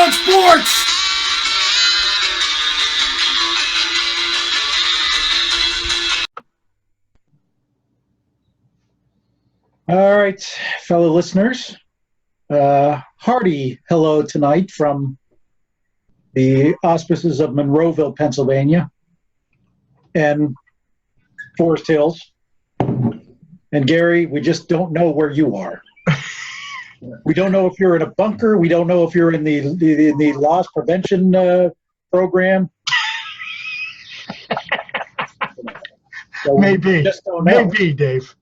on sports! All right, fellow listeners, hearty hello tonight from the auspices of Monroeville, Pennsylvania, and Forest Hills. And Gary, we just don't know where you are. We don't know if you're in a bunker. We don't know if you're in the loss prevention program. So Maybe, just don't know. maybe, Dave.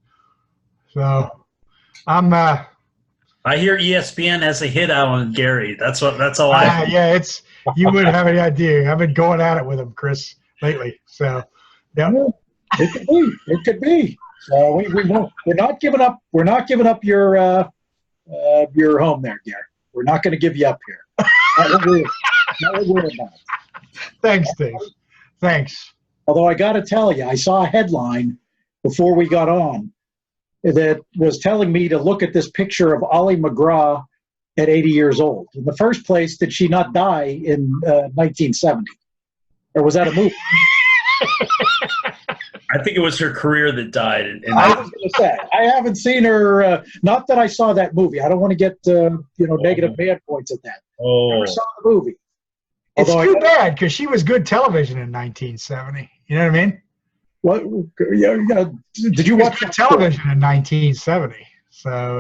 So I'm. I hear ESPN has a hit out on Gary. That's all I. Yeah, it's. You wouldn't have any idea. I've been going at it with him, Chris, lately. So, yeah. It could be. It could be. So we won't. We're not giving up. We're not giving up your home there, Gary. We're not going to give you up here. Not what we're about. Thanks, Dave. Thanks. Although I got to tell you, I saw a headline before we got on that was telling me to look at this picture of Ollie McGraw at 80 years old. In the first place, did she not die in 1970? Or was that a movie? I think it was her career that died. I was going to say, I haven't seen her, not that I saw that movie. I don't want to get negative bad points at that. Oh. Never saw the movie. It's Although too bad because she was good television in 1970. You know what I mean? What? Did you watch good television in 1970? So,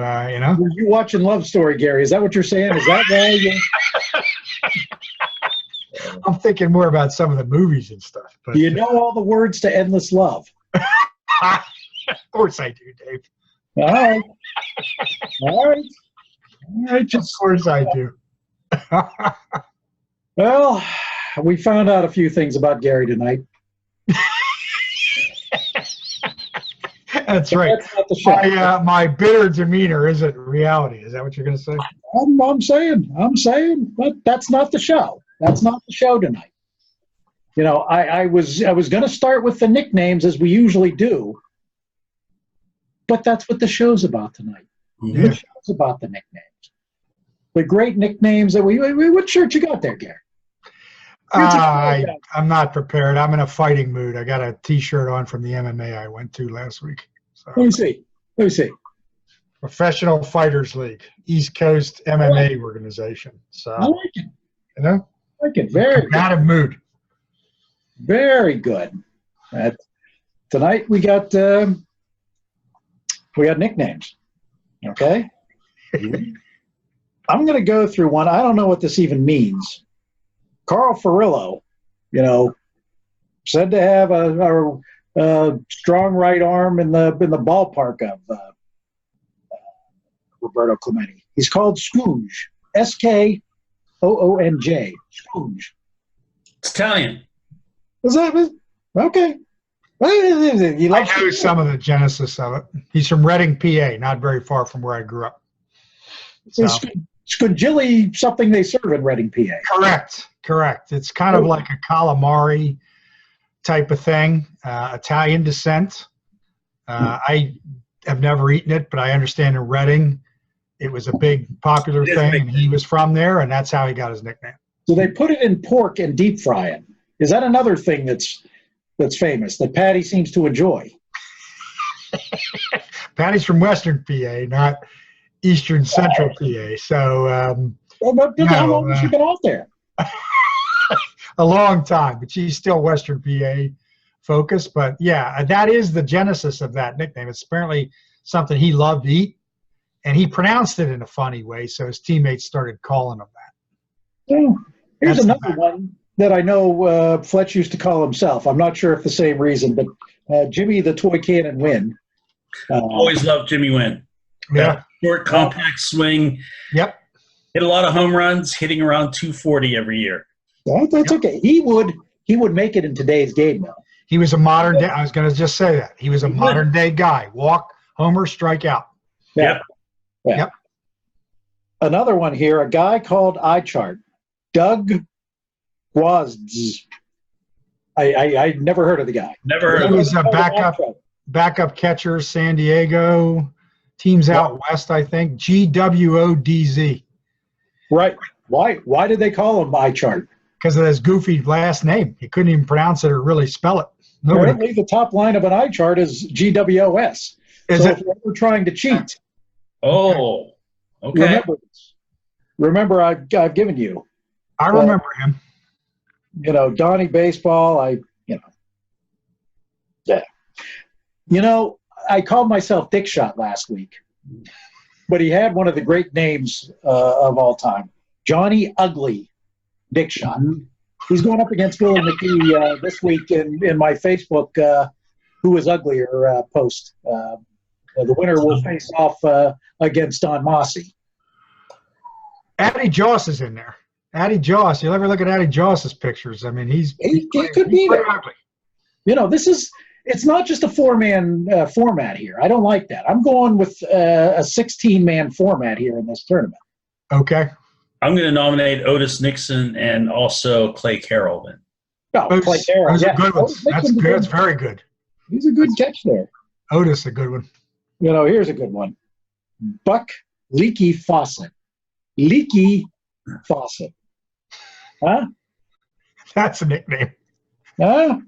Were you watching Love Story, Gary? Is that what you're saying? Is that why? I'm thinking more about some of the movies and stuff. But Do you know all the words to Endless Love? of course I do, Dave. All right. All right. All right. Of course I do. Well, we found out a few things about Gary tonight. That's right. That's not the show. My bitter demeanor isn't reality. Is that what you're going to say? I'm saying, but that's not the show. That's not the show tonight. I was going to start with the nicknames as we usually do, but that's what the show's about tonight. Yeah. The show's about the nicknames, the great nicknames that we. What shirt you got there, Gary? I'm not prepared. I'm in a fighting mood. I got a T-shirt on from the MMA I went to last week. So. Let me see. Professional Fighters League, East Coast MMA organization. So I like it. I like it. Very combative mood. Very good. Tonight we got nicknames. Okay. I'm going to go through one. I don't know what this even means. Carl Furillo, said to have a strong right arm in the ballpark of Roberto Clemente. He's called Skoonj, Skoonj, Skoonj. It's Italian. Is that okay? You I know some of the genesis of it. He's from Reading, PA, not very far from where I grew up. So. Scungilli, something they serve in Reading, PA. Correct. It's kind of like a calamari type of thing, Italian descent. I have never eaten it, but I understand in Reading it was a big popular thing, and he was from there, and that's how he got his nickname. So they put it in pork and deep fry it. Is that another thing that's famous that Patty seems to enjoy? Patty's from Western PA, not Eastern Central PA. So, how long has she been out there? A long time, but she's still Western PA focused. But yeah, that is the genesis of that nickname. It's apparently something he loved to eat, and he pronounced it in a funny way, so his teammates started calling him that. Yeah. Here's another one that I know Fletch used to call himself. I'm not sure if the same reason, but Jimmy the Toy Cannon Wynn. Always loved Jimmy Wynn. Yeah. Short, compact swing. Yep. Hit a lot of home runs, hitting around 240 every year. That's okay. He would make it in today's game, though. He was a modern day. I was going to just say that. He was a modern day guy. Walk, homer, strike out. Yeah. Yep. Another one here, a guy called iChart, Doug Guazds. I never heard of the guy. Never heard He of him. was a backup catcher, San Diego. Teams out west, I think. GWODZ. Right. Why did they call him Eye Chart? Because of his goofy last name. He couldn't even pronounce it or really spell it. Nobody. Apparently, the top line of an eye chart is GWOS. Is So it? if you're ever trying to cheat, Oh, okay. remember this. Remember, I've given you. I remember him. Donnie Baseball. Yeah. I called myself Dick Shot last week, but he had one of the great names of all time, Johnny Ugly Dick Shot. He's going up against Billy McGee this week in my Facebook Who Is Uglier post. The winner will face off against Don Mossy. Addie Joss is in there. Addie Joss. You'll ever look at Addie Joss's pictures. I mean, he could be there. ugly. It's not just a 4-man format here. I don't like that. I'm going with a 16-man format here in this tournament. Okay. I'm going to nominate Otis Nixon and also Clay Carroll. Then. Oh, Clay Carroll. Those Yeah. are good ones. That's good. That's very good. He's a good catch there. Otis, a good one. Here's a good one. Buck Leaky Fawcett. Leaky Fawcett. Huh? That's a nickname. Huh?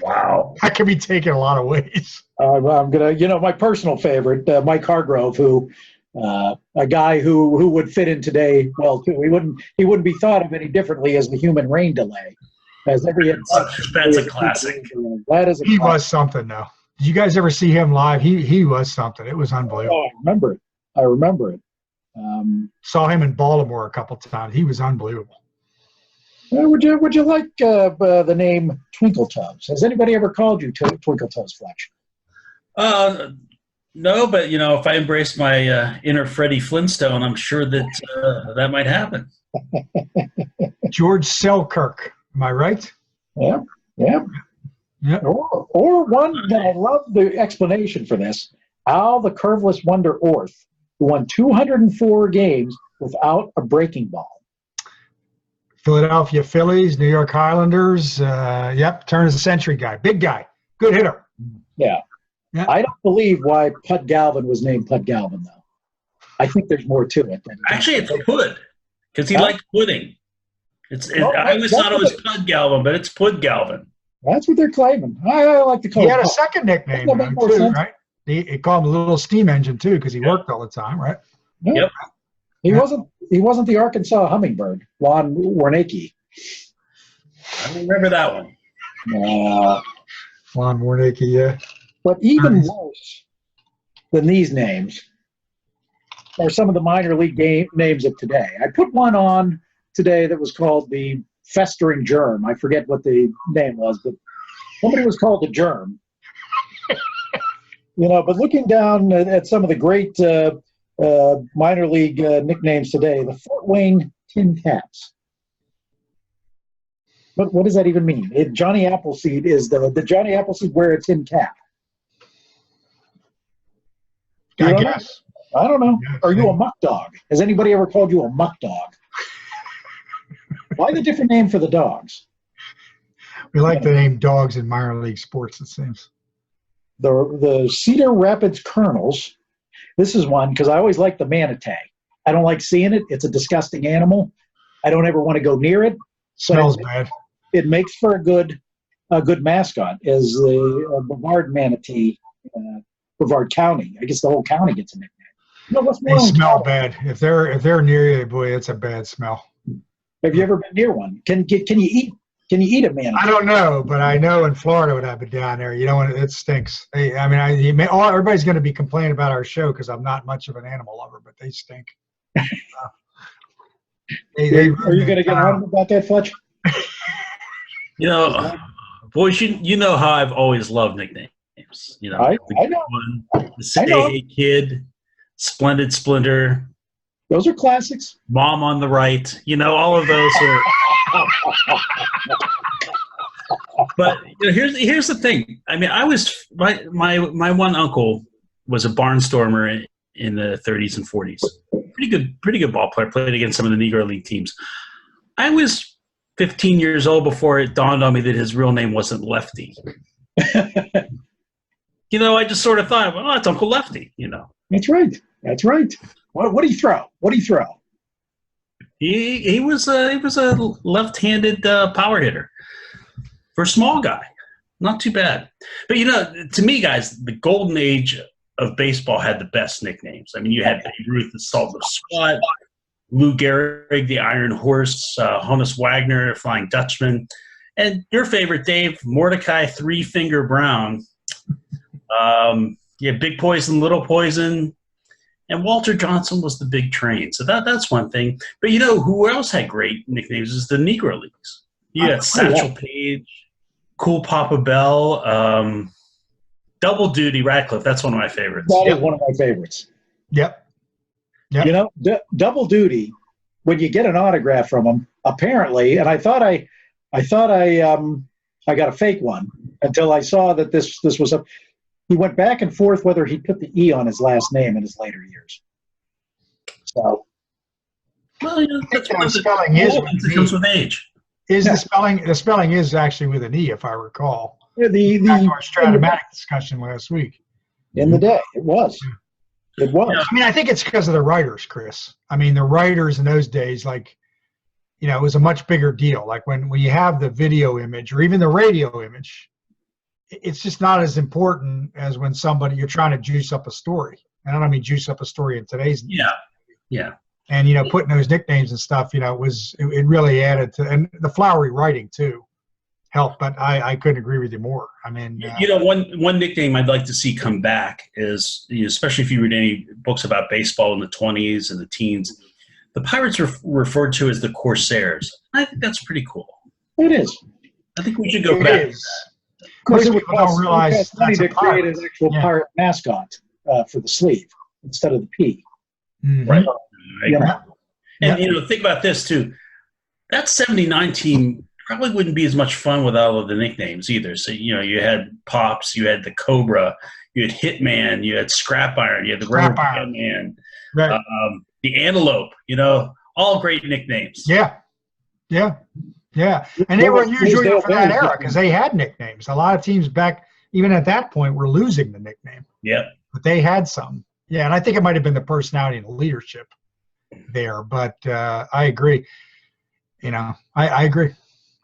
Wow. That can be taken a lot of ways. I'm gonna, my personal favorite, Mike Hargrove, who, a guy who would fit in today well too. He wouldn't be thought of any differently as the human rain delay, as every. That's a classic. That is. He was something, though. Did you guys ever see him live? He was something. It was unbelievable. Oh, I remember it. Saw him in Baltimore a couple times. He was unbelievable. Would you like the name Twinkle Toes? Has anybody ever called you Twinkle Toes, Fletch? No, but if I embrace my inner Freddie Flintstone, I'm sure that that might happen. George Selkirk. Am I right? Yeah. Yep. Or one that I love the explanation for this. Al the Curveless Wonder Orth, who won 204 games without a breaking ball. Philadelphia Phillies, New York Highlanders. Turn of the century guy. Big guy. Good hitter. Yeah. I don't believe why Pud Galvin was named Pud Galvin, though. I think there's more to it. Actually, it's Pud, because he liked pudding. I always thought it was Pud Galvin, but it's Pud Galvin. That's what they're claiming. I like to call He him. had a second nickname, too, right? He called him a little steam engine, too, because he worked all the time, right? Yeah. Yep. He wasn't the Arkansas Hummingbird, Lon Warnacki. I remember that one. Lon Warnacki, yeah. But even worse than these names are some of the minor league names of today. I put one on today that was called the Festering Germ. I forget what the name was, but somebody was called the Germ. But looking down at some of the great minor league nicknames today, the Fort Wayne Tin Caps. What does that even mean? Johnny Appleseed is the Johnny Appleseed wear a tin cap? I guess. I don't know. Are you a muck dog? Has anybody ever called you a muck dog? Why the different name for the dogs? We like to name dogs in minor league sports, it seems. The Cedar Rapids Colonels. This is one because I always like the manatee. I don't like seeing it. It's a disgusting animal. I don't ever want to go near it. Smells bad. It makes for a good mascot as the Brevard manatee, Brevard County. I guess the whole county gets a nickname. They smell bad. If they're near you, boy, it's a bad smell. Have you ever been near one? Can you eat a manatee? I don't know, but I know in Florida when I've been down there, it stinks. Everybody's going to be complaining about our show because I'm not much of an animal lover, but they stink. Are you going to get on about that, Fletch? Boys, you know how I've always loved nicknames. I know. The Say Kid, Splendid Splinter. Those are classics. Mom on the Right. All of those are. But here's the thing. I mean, I was my one uncle was a barnstormer in the 30s and 40s. Pretty good ball player. Played against some of the Negro League teams. I was 15 years old before it dawned on me that his real name wasn't Lefty. I just sort of thought, well, that's Uncle Lefty. That's right. What do you throw? He was a left-handed power hitter for a small guy. Not too bad. But, to me, guys, the golden age of baseball had the best nicknames. I mean, you had Babe Ruth, the Salt of Swat, Lou Gehrig, the Iron Horse, Honus Wagner, Flying Dutchman, and your favorite, Dave, Mordecai Three Finger Brown. Big Poison, Little Poison, and Walter Johnson was the Big Train. So that's one thing. But who else had great nicknames is the Negro Leagues. You had Satchel Paige, Cool Papa Bell, Double Duty Radcliffe. That's one of my favorites. That is one of my favorites. Yep. Double Duty, when you get an autograph from him, apparently, and I thought I got a fake one until I saw that this was he went back and forth whether he put the E on his last name in his later years. So, well, that's what the spelling is. It comes with age. The spelling is actually with an E, if I recall. Yeah, our Stratomatic discussion last week. In the day, it was. It was. I mean, I think it's because of the writers, Chris. I mean, the writers in those days, it was a much bigger deal. Like when you have the video image or even the radio image, it's just not as important as when you're trying to juice up a story. And I don't mean juice up a story in today's. Yeah. And, putting those nicknames and stuff, it really added to, and the flowery writing too helped, but I couldn't agree with you more. I mean, one nickname I'd like to see come back is, especially if you read any books about baseball in the 20s and the teens, the Pirates are referred to as the Corsairs. I think that's pretty cool. It is. I think we should go back. Of course, it would don't realize money that's a to create pirate. an actual pirate mascot for the sleeve instead of the P. Mhm. Right. Yeah. And think about this too. That 79 team probably wouldn't be as much fun without all of the nicknames either. So you had Pops, you had the Cobra, you had Hitman, you had Scrap Iron, you had the Rubber Man, Right. the Antelope. All great nicknames. Yeah. And they were unusual for that era because they had nicknames. A lot of teams back, even at that point, were losing the nickname. Yep. But they had some. Yeah, and I think it might have been the personality and the leadership there. But I agree. I agree.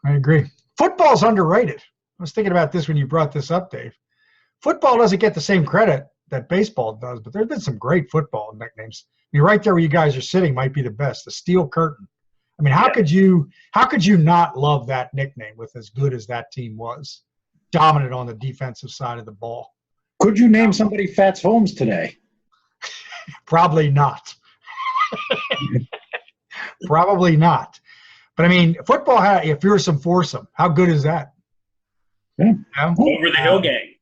I agree. Football's underrated. I was thinking about this when you brought this up, Dave. Football doesn't get the same credit that baseball does, but there's been some great football nicknames. I mean, right there where you guys are sitting might be the best. The Steel Curtain. I mean, how could you not love that nickname with as good as that team was? Dominant on the defensive side of the ball. Could you name somebody Fats Holmes today? Probably not. Probably not. But I mean, football had fearsome foursome. How good is that? Yeah. Over the Hill Gang.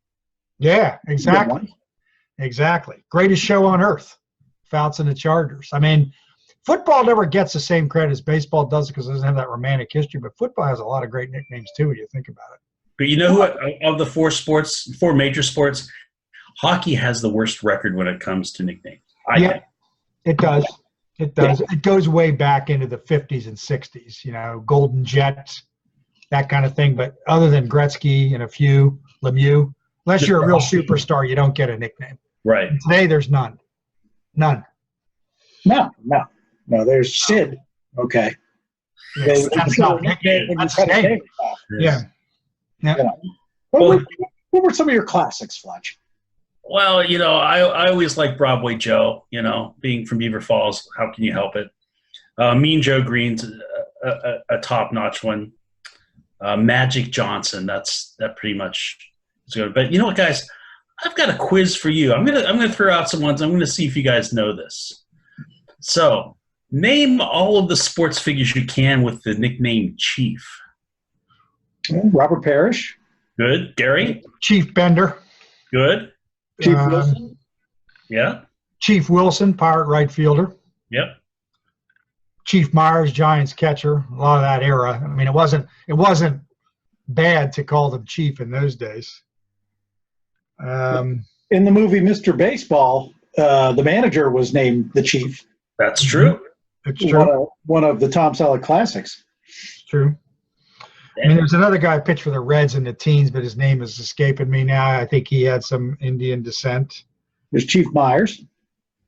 Yeah, exactly. Exactly. Greatest show on earth. Fouts and the Chargers. I mean, football never gets the same credit as baseball does because it doesn't have that romantic history, but football has a lot of great nicknames too when you think about it. But who, of the four major sports, hockey has the worst record when it comes to nicknames. I think. It does. It does. It goes way back into the 50s and 60s, Golden Jet, that kind of thing. But other than Gretzky and a few, Lemieux, unless you're a real superstar, you don't get a nickname. Right. And today, there's none. None. No. There's Sid. Okay. Yes, that's not a nickname. That's his name. Yeah. What were some of your classics, Fletch? Well, I always liked Broadway Joe, being from Beaver Falls. How can you help it? Mean Joe Green's a top-notch one. Magic Johnson, that pretty much is good. But you know what, guys? I've got a quiz for you. I'm gonna throw out some ones. I'm gonna see if you guys know this. So, name all of the sports figures you can with the nickname Chief. Robert Parrish. Good. Gary? Chief Bender. Good. Chief Wilson. Yeah. Chief Wilson, Pirate right fielder. Yep. Chief Myers, Giants catcher. A lot of that era. I mean, it wasn't bad to call them Chief in those days. In the movie Mr. Baseball, the manager was named the Chief. That's true. It's true. One of the Tom Selleck classics. It's true. I mean, there's another guy who pitched for the Reds in the teens, but his name is escaping me now. I think he had some Indian descent. There's Chief Myers.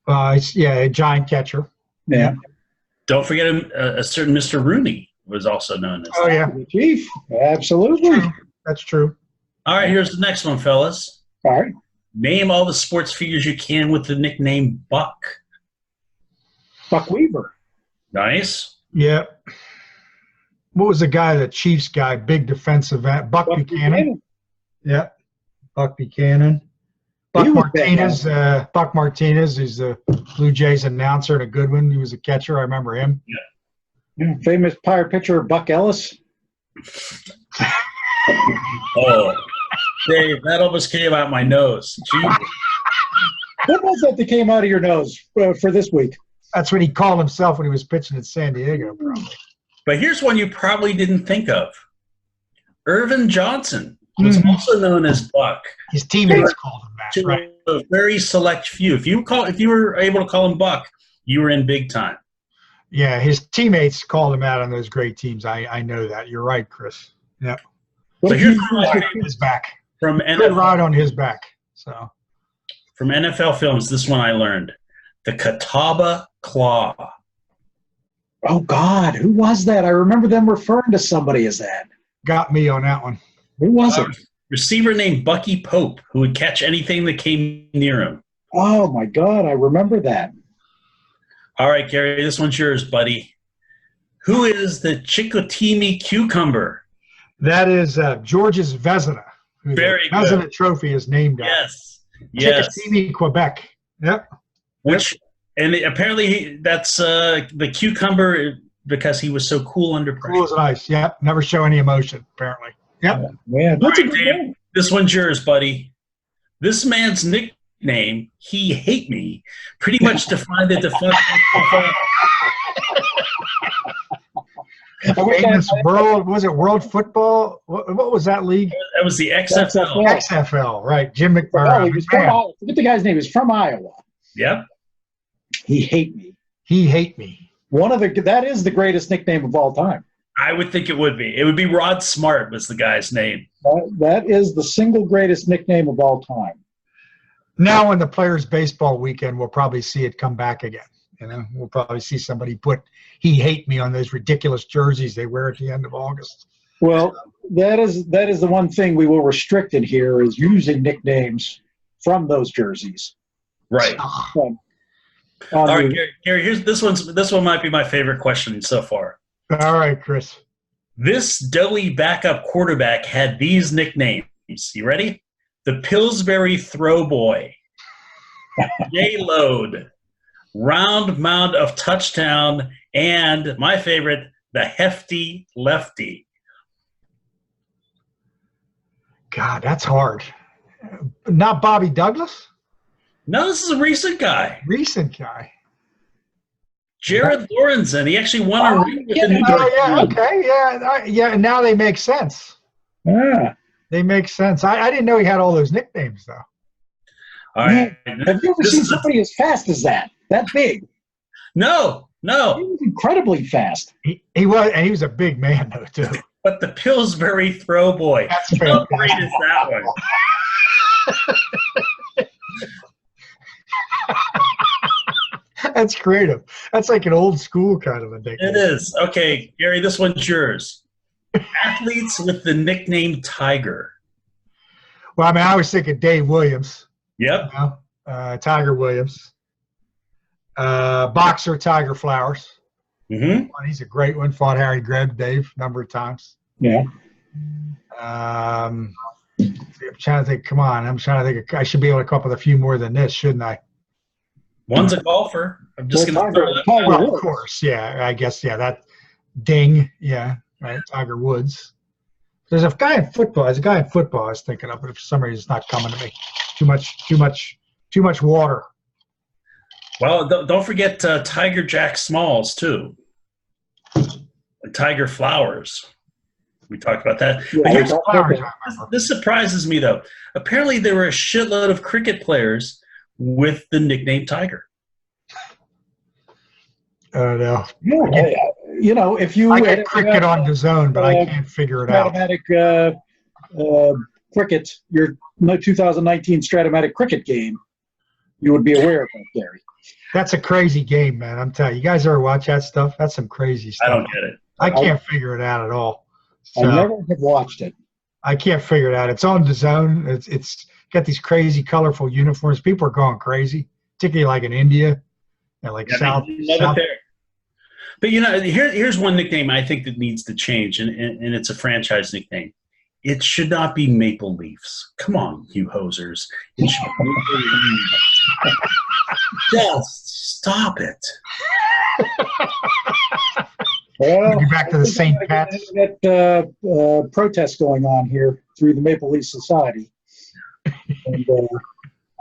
A giant catcher. Yeah. Don't forget a certain Mr. Rooney was also known as. Oh, yeah. The Chief. Absolutely. True. That's true. All right, here's the next one, fellas. All right. Name all the sports figures you can with the nickname Buck. Buck Weaver. Nice. Yeah. What was the guy, the Chiefs guy, big defensive end? Buck Buchanan. Yeah. Buck Buchanan. Buck Martinez. Buck Martinez, who's the Blue Jays announcer and a good one. He was a catcher. I remember him. Yeah. Famous Pirate pitcher Buck Ellis. Oh, Dave, that almost came out my nose. Jeez. What was that came out of your nose for this week? That's what he called himself when he was pitching in San Diego, probably. But here's one you probably didn't think of. Irvin Johnson was also known as Buck. His teammates called him that, right? A very select few. If you were able to call him Buck, you were in big time. Yeah, his teammates called him out on those great teams. I know that. You're right, Chris. Yep. So here's his back. From Good NFL, ride on his back. So from NFL Films, this one I learned. The Catawba Claw. Oh, God. Who was that? I remember them referring to somebody as that. got me on that one. Who was it? Receiver named Bucky Pope, who would catch anything that came near him. Oh, my God. I remember that. All right, Gary, this one's yours, buddy. Who is the Chicoutimi Cucumber? That is George's Vezina. Very good. good. Vezina Trophy is named after. Yes. Chicoutimi, Quebec. Yep. And apparently that's the cucumber because he was so cool under pressure. Cool as ice. Yep. Never show any emotion, apparently. Yep. Man, All right, Dave, this one's yours, buddy. This man's nickname, He Hate Me, pretty much defined the defunct. Famous world, was it World Football? What was that league? That was the XFL. XFL, right. Jim Oh, McMahon. forget the guy's name. He's from Iowa. Yep. He Hate Me. He Hate Me. That is the greatest nickname of all time. I would think it would be. It would be Rod Smart was the guy's name. That is the single greatest nickname of all time. Now in the Players Baseball weekend, we'll probably see it come back again. We'll probably see somebody put "He Hate Me" on those ridiculous jerseys they wear at the end of August. Well, that is the one thing we will restrict in here is using nicknames from those jerseys. Right. All right, Gary. This one might be my favorite question so far. All right, Chris. This doughy backup quarterback had these nicknames. You ready? The Pillsbury Throw Boy, J-Load, Round Mound of Touchdown, and my favorite, the Hefty Lefty. God, that's hard. Not Bobby Douglas? No, this is a recent guy. Recent guy. Jared Lorenzen. He actually won a ring with the New York yeah, Yankees. okay, yeah. Now they make sense. Yeah. They make sense. I didn't know he had all those nicknames, though. All right. Have you ever seen somebody as fast as that? That big? No. He was incredibly fast. He was, and he was a big man, though, too. But the Pillsbury Throw Boy. That's How great is that one? That's creative. That's like an old school kind of a nickname. It is. Okay, Gary, this one's yours. Athletes with the nickname Tiger. Well, I was thinking Dave Williams. Yep. Tiger Williams. Boxer Tiger Flowers. Mm-hmm. He's a great one. Fought Harry Greb, Dave, a number of times. Yeah. I'm trying to think. Come on. I'm trying to think. I should be able to come up with a few more than this, shouldn't I? One's a golfer. I'm just going to throw that. Well, of course. Yeah. I guess, yeah. That Ding. Yeah. Right. Tiger Woods. There's a guy in football. I was thinking of, but for some reason it's not coming to me. Too much water. Well, don't forget Tiger Jack Smalls, too. And Tiger Flowers. We talked about that. Yeah, But here's Flowers, this surprises me, though. Apparently, there were a shitload of cricket players with the nickname Tiger. Oh, no. Yeah, if you I get cricket on the zone, but I can't figure it out. Stratomatic cricket, your 2019 Stratomatic cricket game, you would be aware of that, Gary. That's a crazy game, man. I'm telling you. You guys ever watch that stuff? That's some crazy stuff. I don't get it. I can't figure it out at all. I never have watched it. I can't figure it out. It's on the zone. It's got these crazy, colorful uniforms. People are going crazy, particularly like in India and like South. There. But here's one nickname I think that needs to change, and it's a franchise nickname. It should not be Maple Leafs. Come on, you hosers. It should be Maple Leafs. Just stop it. Well, Get back to the St. Pat's. That protest going on here through the Maple Leaf Society. And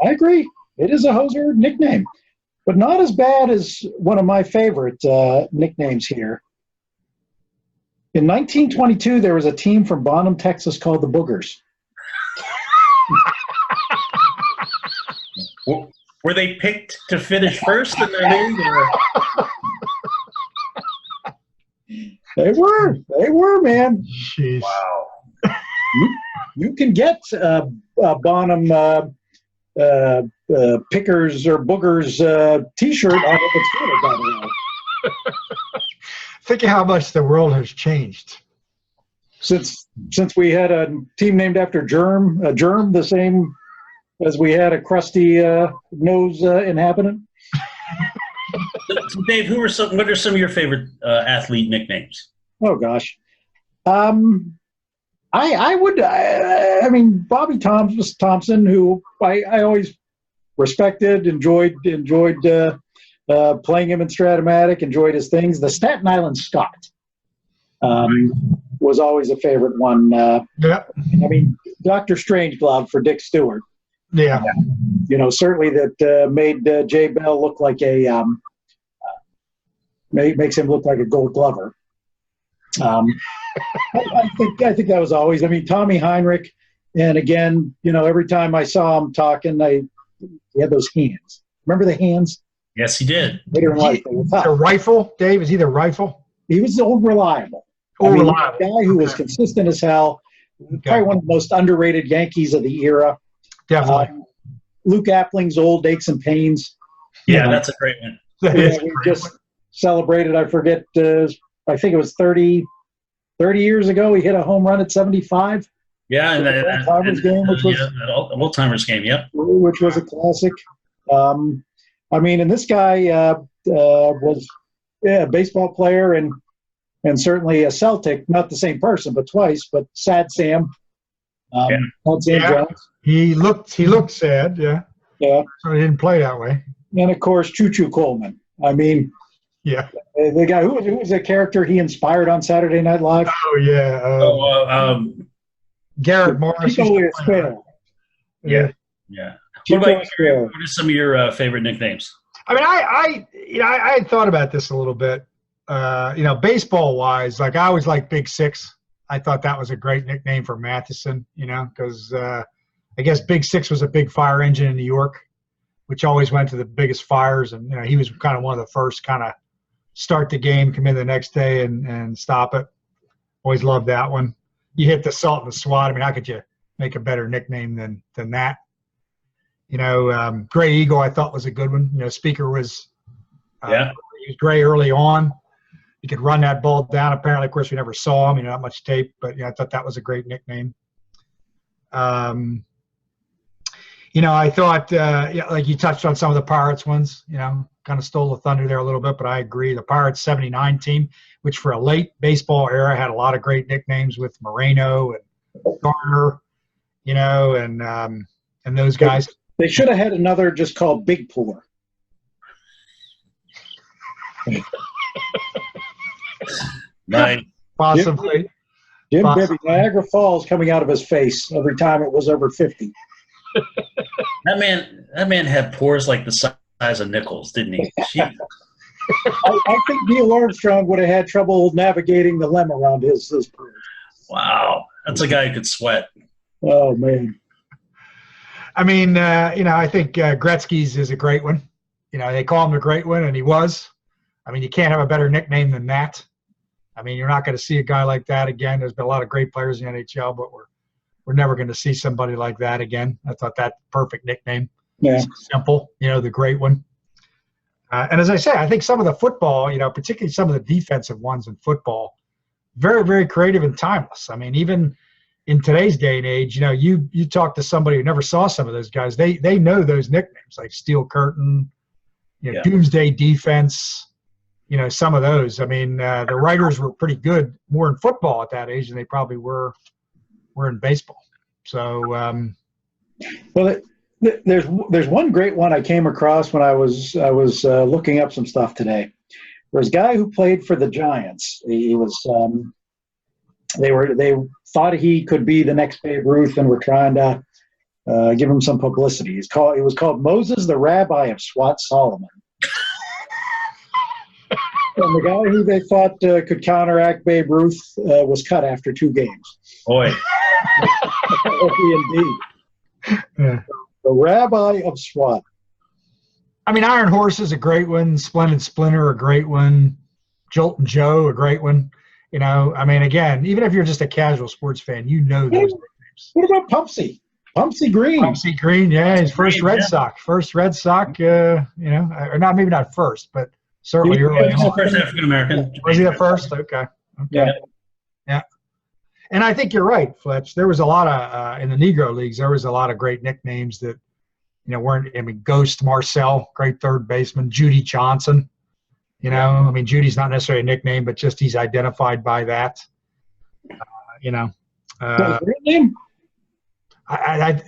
I agree. It is a hoser nickname, but not as bad as one of my favorite nicknames here. In 1922, there was a team from Bonham, Texas called the Boogers. Were they picked to finish first in their league? Or? They were, man. Jeez. Wow. You can get Bonham Pickers or Boogers T-shirt out of the Twitter, by the way. Think of how much the world has changed. Since we had a team named after Germ, the same as we had a crusty nose inhabitant. So Dave, what are some of your favorite athlete nicknames? Oh gosh, I mean Bobby Thompson, who I always respected, enjoyed playing him in Stratomatic, enjoyed his things. The Staten Island Scot was always a favorite one. Yeah. I mean Dr. Strangeglove for Dick Stewart. Yeah. Certainly that made Jay Bell look like makes him look like a Gold Glover. I think that was always. I mean, Tommy Heinrich, and again, every time I saw him talking, he had those hands. Remember the hands? Yes, he did. Later in life, they were tough. The rifle, Dave, is he the rifle? He was old reliable. Reliable. A guy who was consistent as hell. Probably one of the most underrated Yankees of the era. Definitely. Luke Appling's Old Aches and Pains. Yeah, that's a great one. We just celebrated, I forget, I think it was 30 years ago, he hit a home run at 75. Yeah, and that Old-Timers game, which was that Old-Timers game, yep. Which was a classic. I mean, and this guy was a baseball player and certainly a Celtic, not the same person, but twice, but Sad Sam. Sad Sam Jones. He looked sad, yeah. Yeah. So he didn't play that way. And of course, Choo Choo Coleman. I mean, yeah. The guy who was a character he inspired on Saturday Night Live. Oh yeah. Garrett Morris. Yeah. What about you? What are some of your favorite nicknames? I mean, I had thought about this a little bit. Baseball wise, like I always liked Big Six. I thought that was a great nickname for Matheson. Because I guess Big Six was a big fire engine in New York, which always went to the biggest fires, and he was kind of one of the first kind of start the game, come in the next day and stop it. Always loved that one. You hit the salt and the SWAT. I mean, how could you make a better nickname than that? Gray Eagle I thought was a good one. Speaker was he was gray early on. He could run that ball down. Apparently, of course, we never saw him. Not much tape, but I thought that was a great nickname. I thought like you touched on some of the Pirates ones. Kind of stole the thunder there a little bit, but I agree. The Pirates '79 team, which for a late baseball era had a lot of great nicknames with Moreno and Garner, and those guys. They should have had another just called Big Puller. Right. Possibly. Jim Bibby, Niagara Falls coming out of his face every time it was over 50. That man had pores like the size of nickels, didn't he? I think Neil Armstrong would have had trouble navigating the lem around his pores. Wow. That's a guy who could sweat. Oh, man. I mean, I think Gretzky's is a great one. They call him the great one, and he was. I mean, you can't have a better nickname than that. I mean, you're not going to see a guy like that again. There's been a lot of great players in the NHL, but we're never going to see somebody like that again. I thought that perfect nickname. Yeah. Simple, the great one. And as I say, I think some of the football, particularly some of the defensive ones in football, very, very creative and timeless. I mean, even in today's day and age, you talk to somebody who never saw some of those guys, they know those nicknames like Steel Curtain, Doomsday Defense, some of those. I mean, the writers were pretty good more in football at that age than they probably were in baseball. So, well, there's one great one I came across when I was looking up some stuff today. There's a guy who played for the Giants. He was they thought he could be the next Babe Ruth and were trying to give him some publicity. It was called Moses the Rabbi of Swat Solomon. And the guy who they thought could counteract Babe Ruth was cut after 2 games. Boy. Indeed. Yeah. The Rabbi of SWAT. I mean, Iron Horse is a great one. Splendid Splinter, a great one. Joltin' Joe, a great one. I mean, again, even if you're just a casual sports fan, those nicknames. What about Pumpsy? Pumpsy Green. Pumpsy Green, yeah, his first Red Sox. First Red Sox, or not, maybe not first, but certainly early on. First African American. Was he the first? Okay. Yeah. And I think you're right, Fletch. There was a lot of in the Negro leagues. There was a lot of great nicknames that weren't. I mean, Ghost Marcel, great third baseman. Judy Johnson. I mean, Judy's not necessarily a nickname, but just he's identified by that. Real name? I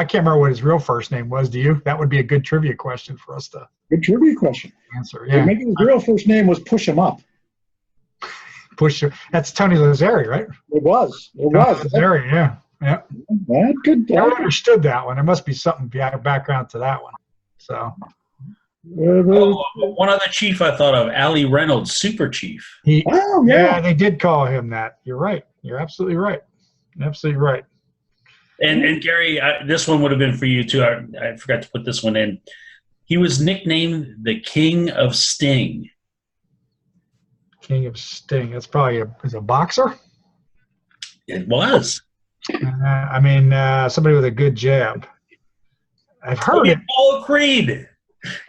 can't remember what his real first name was. Do you? That would be a good trivia question for us to Good trivia question. answer. Yeah. Maybe his real first name was Push 'Em Up. That's Tony Lazzari, right? It was. Lazzari, yeah. That could. I understood that one. There must be something background to that one. So. One other chief I thought of, Allie Reynolds, Super Chief. Yeah, they did call him that. You're right. You're absolutely right. Absolutely right. And Gary, this one would have been for you too. I forgot to put this one in. He was nicknamed the King of Sting. King of Sting. That's probably a boxer. It was. I mean, somebody with a good jab. I've heard it. Apollo Creed.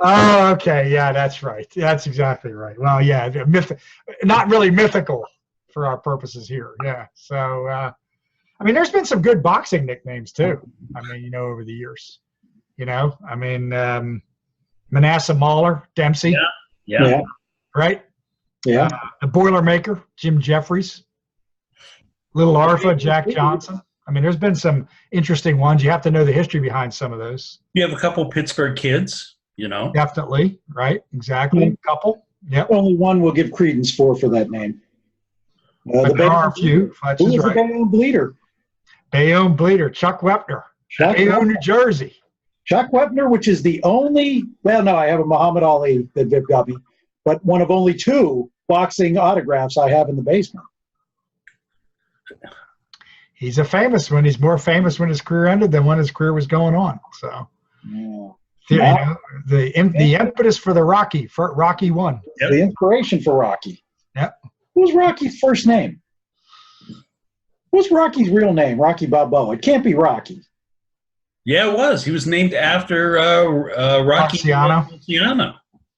Oh, okay. Yeah, that's right. That's exactly right. Well, yeah, not really mythical for our purposes here. Yeah. So, I mean, there's been some good boxing nicknames too. I mean, over the years. I mean, Manasseh Mahler, Dempsey. Yeah. Right? Yeah. The Boilermaker, Jim Jeffries. Little Arfa, Jack Johnson. I mean, there's been some interesting ones. You have to know the history behind some of those. You have a couple Pittsburgh kids, Definitely, right? Exactly. Mm-hmm. Couple. Yep. Only one will give credence for that name. There are a few. Who was the Bayonne Bleeder? Bayonne Bleeder, Chuck Wepner. Bayonne, New Jersey. Chuck Wepner, which is the only, well, no, I have a Muhammad Ali that Viv got me, but one of only 2 boxing autographs I have in the basement. He's a famous one. He's more famous when his career ended than when his career was going on. So, the impetus for the Rocky 1. Yep. The inspiration for Rocky. Yep. What was Rocky's first name? What's Rocky's real name? Rocky Balboa. It can't be Rocky. Yeah, it was. He was named after Rocky Marciano.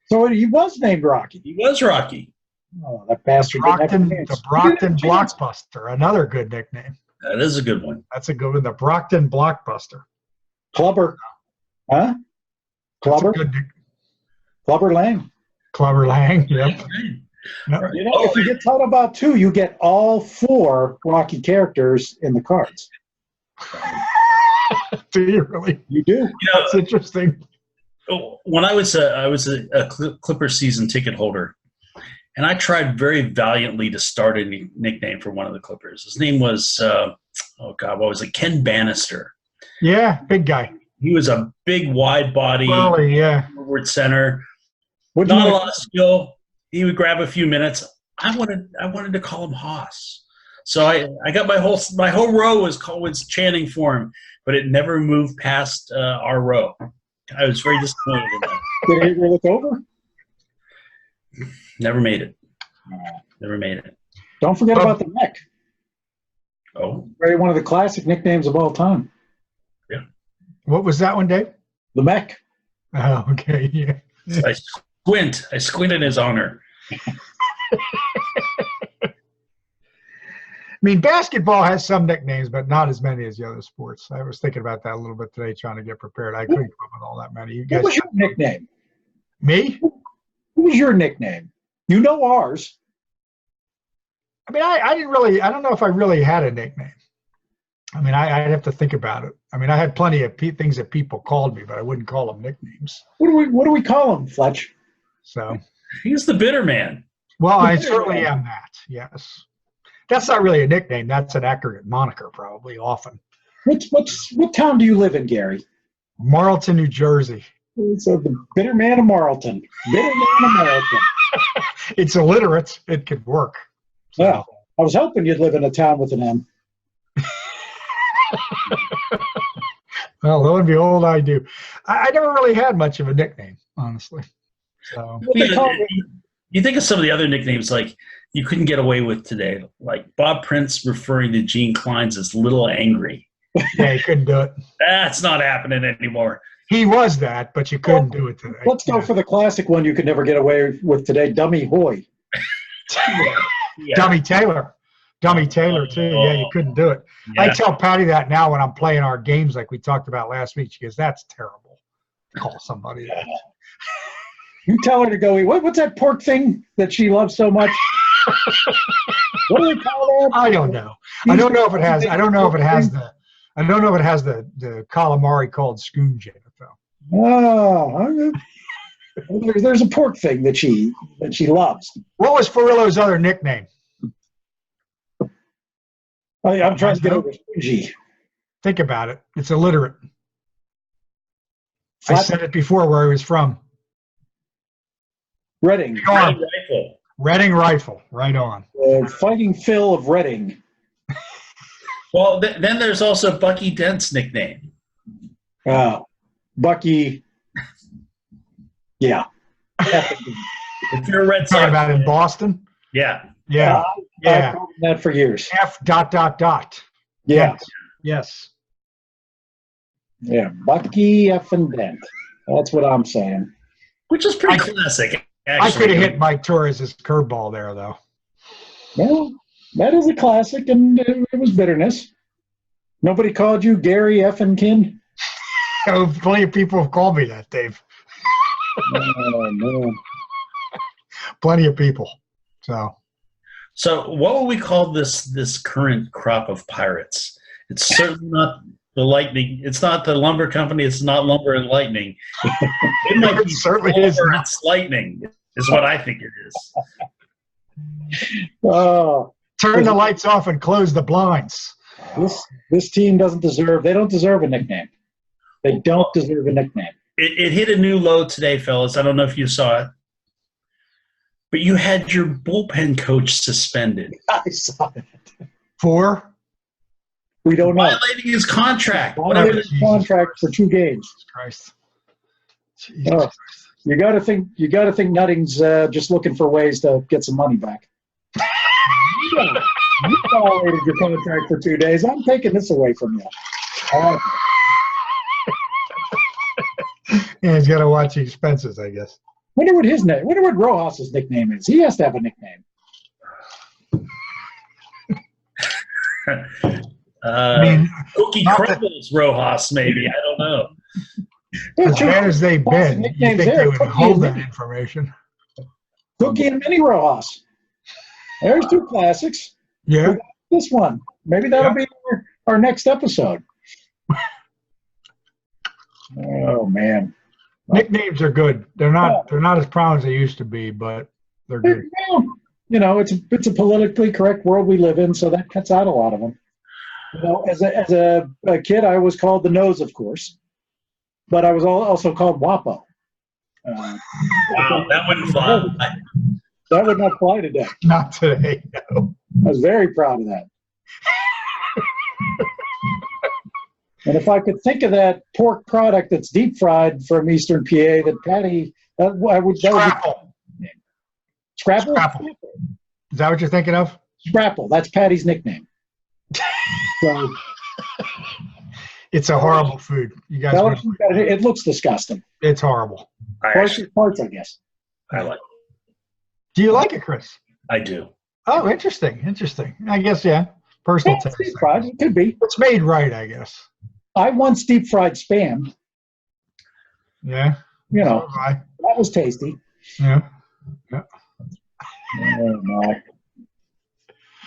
So he was named Rocky. He was Rocky. Oh, that bastard. The Brockton Blockbuster, another good nickname. That is a good one. That's a good one. The Brockton Blockbuster. Clubber. Huh? Clubber? Clubber Lang. Clubber Lang, yep. Yep. If you get taught about 2, you get all 4 Rocky characters in the cards. Do you really? You do. That's interesting. When I was a Clipper season ticket holder, and I tried very valiantly to start a nickname for one of the Clippers. His name was, what was it? Ken Bannister. Yeah, big guy. He was a big, wide body, forward center. Not a lot of skill. He would grab a few minutes. I wanted to call him Hoss. So I got my whole row was chanting for him, but it never moved past our row. I was very disappointed in that. Did it ever look over? Never made it. Never made it. Don't forget about the neck. Oh. Very one of the classic nicknames of all time. Yeah. What was that one, Dave? The Mech. Oh, okay, yeah. I squint. I squint in his honor. I mean, basketball has some nicknames, but not as many as the other sports. I was thinking about that a little bit today, trying to get prepared. I couldn't come up with all that many. You What guys, was your nickname? me? What was your nickname? You know ours. I mean, I didn't really. I don't know if I really had a nickname. I mean, I'd have to think about it. I mean, I had plenty of things that people called me, but I wouldn't call them nicknames. What do we call him, Fletch? So, He's the bitter man. well, I certainly am that. Yes, that's not really a nickname. That's an accurate moniker, probably often. What town do you live in, Gary? Marlton, New Jersey. So the bitter man of Marlton. Bitter man of Marlton. It's illiterate. It could work. So. Yeah. I was hoping you'd live in a town with an M. Well, lo and behold, I do. I never really had much of a nickname, honestly. So What they call me? You think of some of the other nicknames like you couldn't get away with today, like Bob Prince referring to Gene Klein's as Little Angry. yeah, you couldn't do it. That's not happening anymore. He was that, but you couldn't do it today. Let's go for the classic one you could never get away with today, Dummy Hoy. Yeah. Dummy Taylor. Dummy Taylor, too. Yeah, you couldn't do it. I Yeah. tell Patty that now when I'm playing our games like we talked about last week. She goes, that's terrible. Call somebody that. You tell her to go eat. What's that pork thing that she loves so much? What do they call that? I don't know. I don't know if it has. I don't know if it has the. I don't know if it has the calamari called scoonge in it though. Oh, there's a pork thing that she loves. What was Farillo's other nickname? I'm trying to get over Squingy. Think about it. It's illiterate. I Flat said it before where he was from. Reading. Arm. Rifle. Reading Rifle. Right on. Fighting Phil of Reading. Well, then there's also Bucky Dent's nickname. Bucky. Yeah. If you're a Red Talking Sox, about in Boston? yeah. Yeah. I've Yeah. called him that for years. F. Yeah. Yes. Yeah. Bucky F and Dent. That's what I'm saying. Which is pretty classic, I actually. could have hit Mike Torres' curveball there, though. Well, that is a classic, and it was bitterness. Nobody called you Gary Effenkin? Oh, plenty of people have called me that, Dave. Oh, man. Plenty of people. So what would we call this current crop of pirates? It's certainly not the Lightning. It's not the lumber company. It's not Lumber and Lightning. It might It be certainly Lumber is not. It's Lightning is what I think it is. Oh, turn the lights off and close the blinds. this team doesn't deserve. They don't deserve a nickname. They don't deserve a nickname. It hit a new low today, fellas. I don't know if you saw it, but you had your bullpen coach suspended, I saw it. For We don't know. violating his contract. Whatever Whatever. his contract for 2 games. Christ. Jesus Oh. Christ. You got to think. Nutting's just looking for ways to get some money back. Yeah, you violated your contract for 2 days. I'm taking this away from you. All right. Yeah, he's got to watch the expenses, I guess. Wonder what Rojas's nickname is. He has to have a nickname. I mean, Cookie not Crumbles, Rojas, maybe. I don't know. as bad as they've been, you Nicknames think they there, would Cookie hold and that Minnie. information. Cookie and Mini Rojas. There's 2 classics. Yeah. This one. Maybe that'll be our next episode. Oh man. Nicknames are good. They're not as proud as they used to be, but they're good. You know, it's a politically correct world we live in, so that cuts out a lot of them. You know, as a kid, I was called the Nose, of course, but I was also called Wapo. Wow, that wouldn't fly. That would not fly today. Not today, no. I was very proud of that. And if I could think of that pork product that's deep fried from Eastern PA, that Patty, that would Scrapple. be Scrapple. Scrapple. Is that what you're thinking of? Scrapple. That's Patty's nickname. So It's a horrible food. You guys, Well, it looks disgusting. it's horrible. Parts, I guess. I like. Do you like it, Chris? I do. Oh, interesting. I guess, yeah. Personal taste. Deep fried, it could be. It's made right, I guess. I once deep fried Spam. Yeah. You know, So have I. that was tasty. Yeah. Oh, no.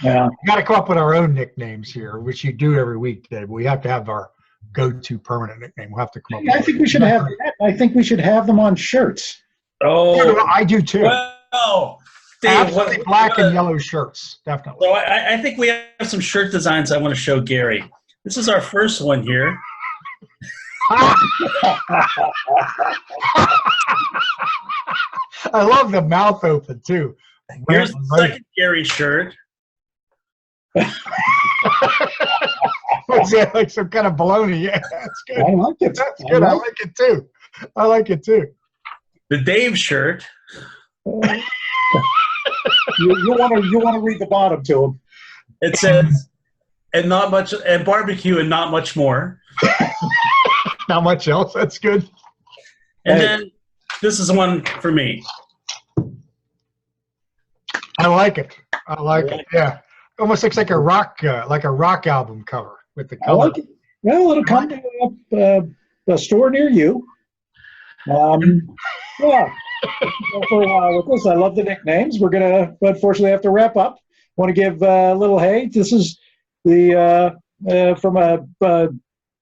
Yeah. We got to come up with our own nicknames here, which you do every week, Dave. We have to have our go-to permanent nickname. We'll have to come up with I think we should have that. I think we should have them on shirts. Oh, I do too. well, Dave, Absolutely black and yellow shirts, definitely. So I think we have some shirt designs I want to show Gary. This is our first one here. I love the mouth open too. Here's the second Gary shirt. Was that like some kind of baloney? Yeah, that's good. I like it. That's good. I like it too. I like it too. The Dave shirt. You want to read the bottom to him. It says, and not much, and barbecue and not much more. Not much else. That's good. And then this is one for me. I like it. I like it. Yeah, almost looks like a rock album cover with the I color. like it. Well, it'll come to a store near you. Yeah. For a while with this, I love the nicknames. We're gonna unfortunately have to wrap up. Want to give a little hey. This is the from a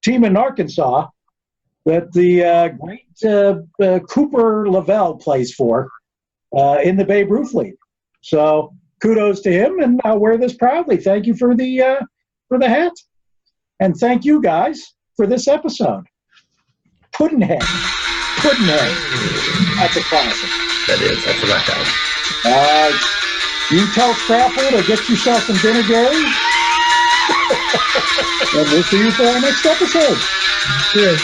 team in Arkansas that the great Cooper Lavelle plays for in the Babe Ruth League. So kudos to him, and I'll wear this proudly. Thank you for the hat, and thank you guys for this episode. Puddinhead. That's a classic. That is. I forgot that one. You tell Scrapple to get yourself some dinner, Gary. And we'll see you for our next episode. Cheers.